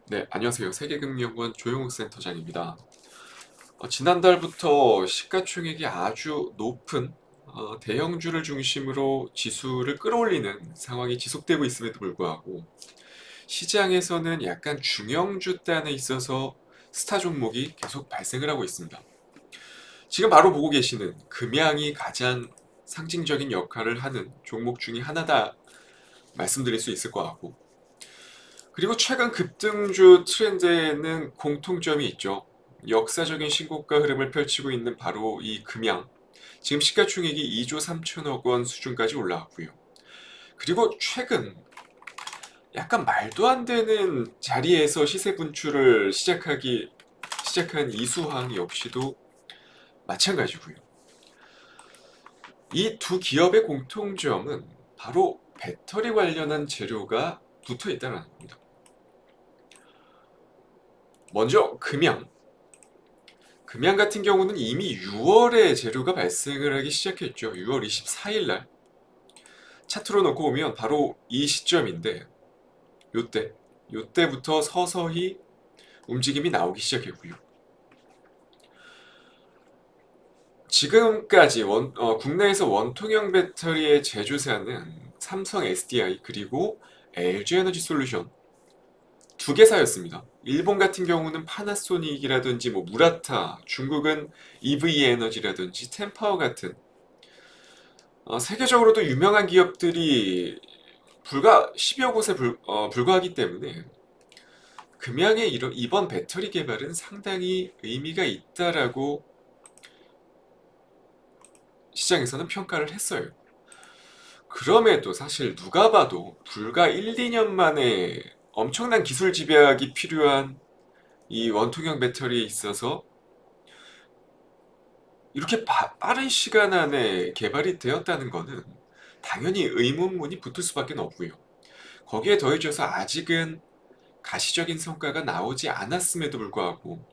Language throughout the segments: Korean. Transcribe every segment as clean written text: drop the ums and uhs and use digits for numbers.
네, 안녕하세요. 세계금융원 조용욱 센터장입니다. 지난달부터 시가총액이 아주 높은 대형주를 중심으로 지수를 끌어올리는 상황이 지속되고 있음에도 불구하고 시장에서는 약간 중형주 단에 있어서 스타 종목이 계속 발생을 하고 있습니다. 지금 바로 보고 계시는 금양이 가장 상징적인 역할을 하는 종목 중에 하나다 말씀드릴 수 있을 것 같고, 그리고 최근 급등주 트렌드에는 공통점이 있죠. 역사적인 신고가 흐름을 펼치고 있는 바로 이 금양. 지금 시가총액이 2조 3천억 원 수준까지 올라왔고요. 그리고 최근 약간 말도 안 되는 자리에서 시세 분출을 시작한 이수항 역시도 마찬가지고요. 이 두 기업의 공통점은 바로 배터리 관련한 재료가 붙어 있다는 겁니다. 먼저 금양. 금양 같은 경우는 이미 6월에 재료가 발생을 하기 시작했죠. 6월 24일 날. 차트로 놓고 보면 바로 이 시점인데, 요때부터 서서히 움직임이 나오기 시작했고요. 지금까지 국내에서 원통형 배터리의 제조사는 삼성 SDI 그리고 LG에너지 솔루션 두 개사였습니다. 일본 같은 경우는 파나소닉이라든지 무라타, 중국은 EV에너지라든지 템파워 같은 세계적으로도 유명한 기업들이 불과 10여 곳에 불과하기 때문에 금양의 이번 배터리 개발은 상당히 의미가 있다라고 시장에서는 평가를 했어요. 그럼에도 사실 누가 봐도 불과 1, 2년 만에 엄청난 기술 집약이 필요한 이 원통형 배터리에 있어서 이렇게 빠른 시간 안에 개발이 되었다는 것은 당연히 의문문이 붙을 수밖에 없고요. 거기에 더해져서 아직은 가시적인 성과가 나오지 않았음에도 불구하고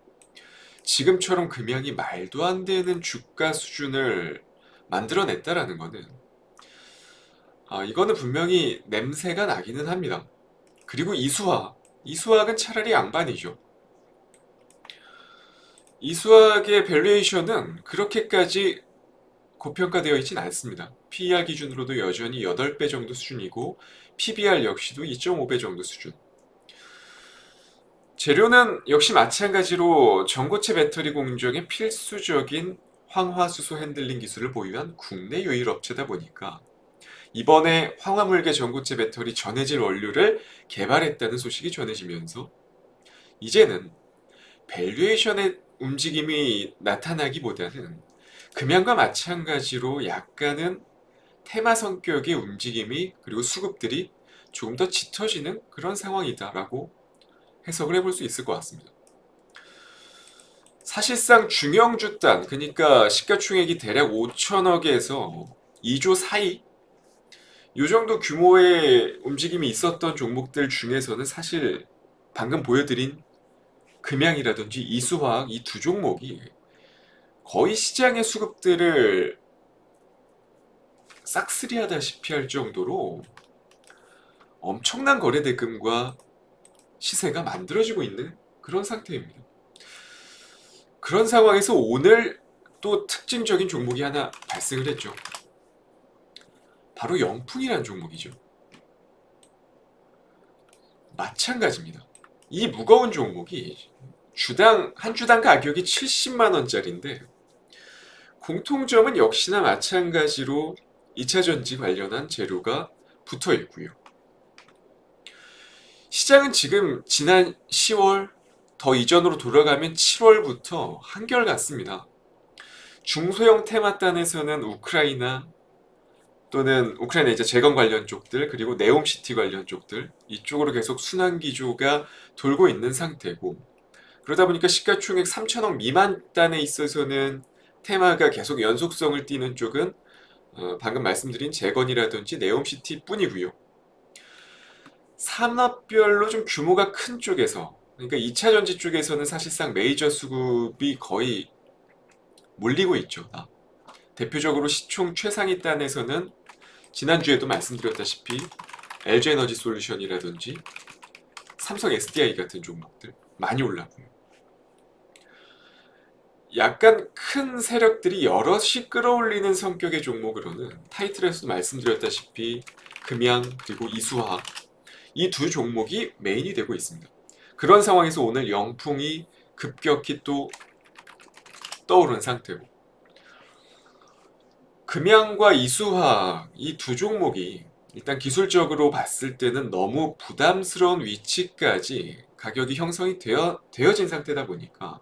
지금처럼 금양이 말도 안 되는 주가 수준을 만들어냈다라는 것은 이거는 분명히 냄새가 나기는 합니다. 그리고 이수학은 차라리 양반이죠. 이수학의 밸류에이션은 그렇게까지 고평가되어 있진 않습니다. PER 기준으로도 여전히 8배 정도 수준이고 PBR 역시도 2.5배 정도 수준. 재료는 역시 마찬가지로 전고체 배터리 공정에 필수적인 황화수소 핸들링 기술을 보유한 국내 유일 업체다 보니까 이번에 황화물계 전고체 배터리 전해질 원료를 개발했다는 소식이 전해지면서 이제는 밸류에이션의 움직임이 나타나기보다는 금양과 마찬가지로 약간은 테마 성격의 움직임이 그리고 수급들이 조금 더 짙어지는 그런 상황이다라고 해석을 해볼 수 있을 것 같습니다. 사실상 중형주단, 그러니까 시가총액이 대략 5천억에서 2조 사이 이 정도 규모의 움직임이 있었던 종목들 중에서는 사실 방금 보여드린 금양이라든지 이수화학 이 두 종목이 거의 시장의 수급들을 싹쓸이하다시피 할 정도로 엄청난 거래대금과 시세가 만들어지고 있는 그런 상태입니다. 그런 상황에서 오늘 또 특징적인 종목이 하나 발생을 했죠. 바로 영풍이라는 종목이죠. 마찬가지입니다. 이 무거운 종목이 한 주당 가격이 70만 원짜리인데 공통점은 역시나 마찬가지로 2차전지 관련한 재료가 붙어 있고요. 시장은 지금 지난 10월, 더 이전으로 돌아가면 7월부터 한결같습니다. 중소형 테마단에서는 우크라이나 또는 우크라이나 이제 재건 관련 쪽들 그리고 네옴시티 관련 쪽들 이쪽으로 계속 순환 기조가 돌고 있는 상태고, 그러다 보니까 시가총액 3천억 미만 단에 있어서는 테마가 계속 연속성을 띠는 쪽은 방금 말씀드린 재건이라든지 네옴시티 뿐이고요. 산업별로 좀 규모가 큰 쪽에서, 그러니까 2차전지 쪽에서는 사실상 메이저 수급이 거의 몰리고 있죠. 대표적으로 시총 최상위 단에서는 지난주에도 말씀드렸다시피 LG에너지 솔루션이라든지 삼성 SDI 같은 종목들 많이 올랐고요. 약간 큰 세력들이 여럿이 끌어올리는 성격의 종목으로는 타이틀에서도 말씀드렸다시피 금양 그리고 이수화 이 두 종목이 메인이 되고 있습니다. 그런 상황에서 오늘 영풍이 급격히 또 떠오른 상태고 금양과 이수화 이 두 종목이 일단 기술적으로 봤을 때는 너무 부담스러운 위치까지 가격이 형성이 되어진 상태다 보니까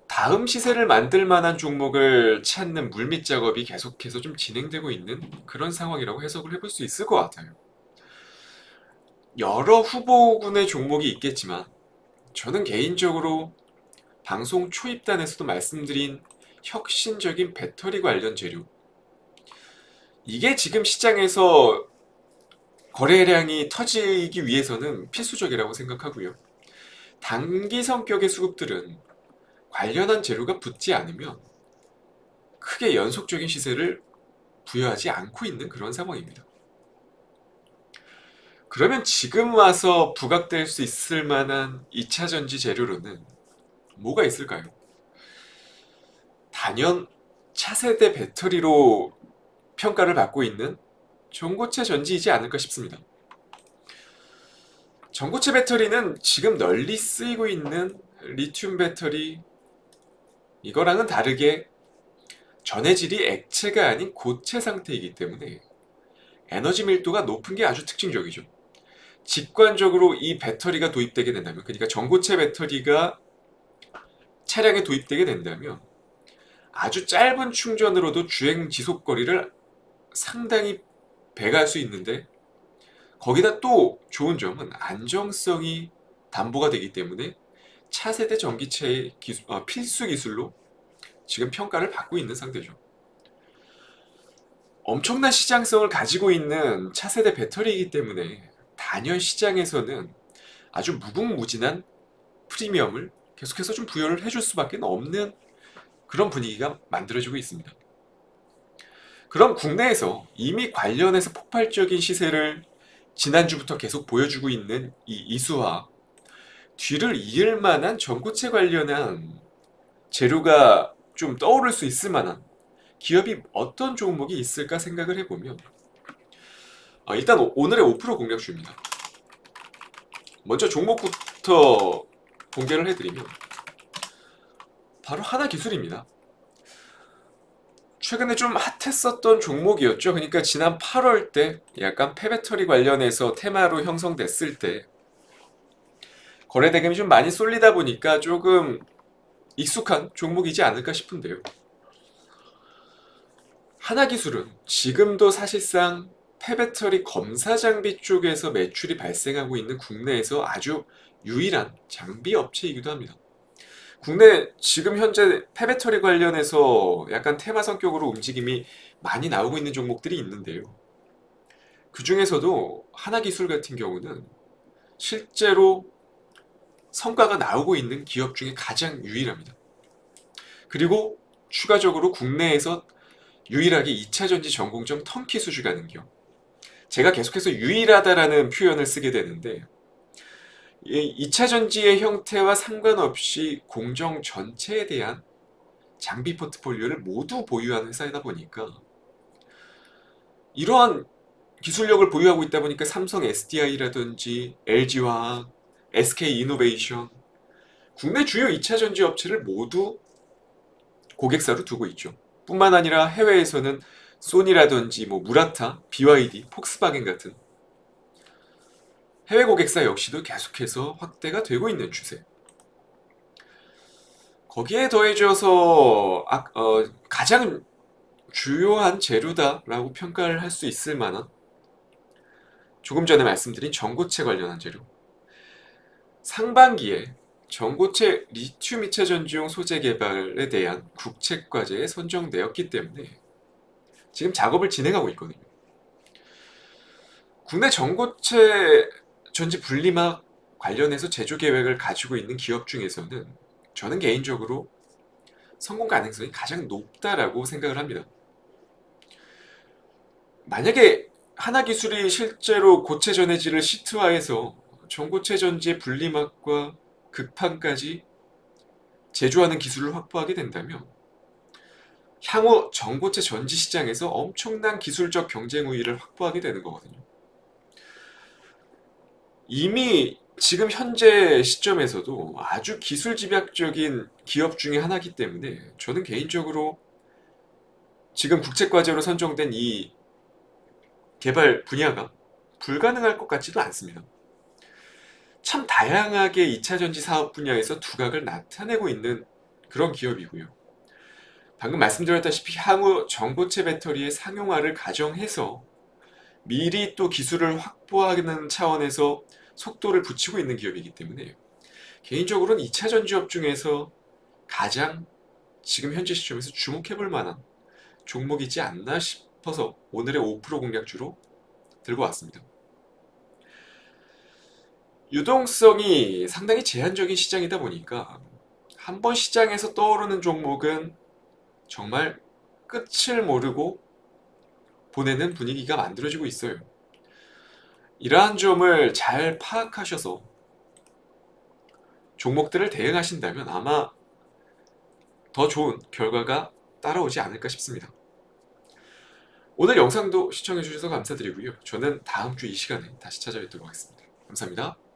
다음 시세를 만들 만한 종목을 찾는 물밑 작업이 계속해서 좀 진행되고 있는 그런 상황이라고 해석을 해볼 수 있을 것 같아요. 여러 후보군의 종목이 있겠지만 저는 개인적으로 방송 초입단에서도 말씀드린 혁신적인 배터리 관련 재료 이게 지금 시장에서 거래량이 터지기 위해서는 필수적이라고 생각하고요. 단기 성격의 수급들은 관련한 재료가 붙지 않으면 크게 연속적인 시세를 부여하지 않고 있는 그런 상황입니다. 그러면 지금 와서 부각될 수 있을 만한 2차전지 재료로는 뭐가 있을까요? 단연 차세대 배터리로 평가를 받고 있는 전고체 전지이지 않을까 싶습니다. 전고체 배터리는 지금 널리 쓰이고 있는 리튬 배터리 이거랑은 다르게 전해질이 액체가 아닌 고체 상태이기 때문에 에너지 밀도가 높은 게 아주 특징적이죠. 직관적으로 이 배터리가 도입되게 된다면, 그러니까 전고체 배터리가 차량에 도입되게 된다면 아주 짧은 충전으로도 주행 지속 거리를 상당히 배가할 수 있는데 거기다 또 좋은 점은 안정성이 담보가 되기 때문에 차세대 전기체의 필수 기술로 지금 평가를 받고 있는 상태죠. 엄청난 시장성을 가지고 있는 차세대 배터리이기 때문에 단연 시장에서는 아주 무궁무진한 프리미엄을 계속해서 좀 부여를 해줄 수밖에 없는 그런 분위기가 만들어지고 있습니다. 그럼 국내에서 이미 관련해서 폭발적인 시세를 지난주부터 계속 보여주고 있는 이 이수화 뒤를 이을 만한 전고체 관련한 재료가 좀 떠오를 수 있을 만한 기업이 어떤 종목이 있을까 생각을 해보면 일단 오늘의 5% 공략주입니다. 먼저 종목부터 공개를 해드리면 바로 하나기술입니다. 최근에 좀 핫했었던 종목이었죠. 그러니까 지난 8월 때 약간 폐배터리 관련해서 테마로 형성됐을 때 거래 대금이 좀 많이 쏠리다 보니까 조금 익숙한 종목이지 않을까 싶은데요. 하나기술은 지금도 사실상 폐배터리 검사 장비 쪽에서 매출이 발생하고 있는 국내에서 아주 유일한 장비 업체이기도 합니다. 국내 지금 현재 폐배터리 관련해서 약간 테마 성격으로 움직임이 많이 나오고 있는 종목들이 있는데요. 그 중에서도 하나기술 같은 경우는 실제로 성과가 나오고 있는 기업 중에 가장 유일합니다. 그리고 추가적으로 국내에서 유일하게 2차전지 전공정 턴키 수주가 는 기업. 제가 계속해서 유일하다라는 표현을 쓰게 되는데 2차전지의 형태와 상관없이 공정 전체에 대한 장비 포트폴리오를 모두 보유하는 회사이다 보니까 이러한 기술력을 보유하고 있다 보니까 삼성 SDI라든지 LG화학, SK이노베이션 국내 주요 2차전지 업체를 모두 고객사로 두고 있죠. 뿐만 아니라 해외에서는 소니라든지 무라타, BYD, 폭스바겐 같은 해외 고객사 역시도 계속해서 확대가 되고 있는 추세. 거기에 더해져서 가장 주요한 재료다라고 평가를 할 수 있을 만한 조금 전에 말씀드린 전고체 관련한 재료. 상반기에 전고체 리튬 2차전지용 소재 개발에 대한 국책과제에 선정되었기 때문에 지금 작업을 진행하고 있거든요. 국내 전고체 전지 분리막 관련해서 제조 계획을 가지고 있는 기업 중에서는 저는 개인적으로 성공 가능성이 가장 높다라고 생각을 합니다. 만약에 하나기술이 실제로 고체 전해질을 시트화해서 전고체 전지의 분리막과 극판까지 제조하는 기술을 확보하게 된다면 향후 전고체 전지 시장에서 엄청난 기술적 경쟁 우위를 확보하게 되는 거거든요. 이미 지금 현재 시점에서도 아주 기술 집약적인 기업 중에 하나이기 때문에 저는 개인적으로 지금 국책과제로 선정된 이 개발 분야가 불가능할 것 같지도 않습니다. 참 다양하게 2차전지 사업 분야에서 두각을 나타내고 있는 그런 기업이고요. 방금 말씀드렸다시피 향후 전고체 배터리의 상용화를 가정해서 미리 또 기술을 확보하는 차원에서 속도를 붙이고 있는 기업이기 때문에 개인적으로는 2차전지업 중에서 가장 지금 현재 시점에서 주목해볼 만한 종목이지 않나 싶어서 오늘의 5% 공략주로 들고 왔습니다. 유동성이 상당히 제한적인 시장이다 보니까 한번 시장에서 떠오르는 종목은 정말 끝을 모르고 보내는 분위기가 만들어지고 있어요. 이러한 점을 잘 파악하셔서 종목들을 대응하신다면 아마 더 좋은 결과가 따라오지 않을까 싶습니다. 오늘 영상도 시청해주셔서 감사드리고요. 저는 다음 주 이 시간에 다시 찾아뵙도록 하겠습니다. 감사합니다.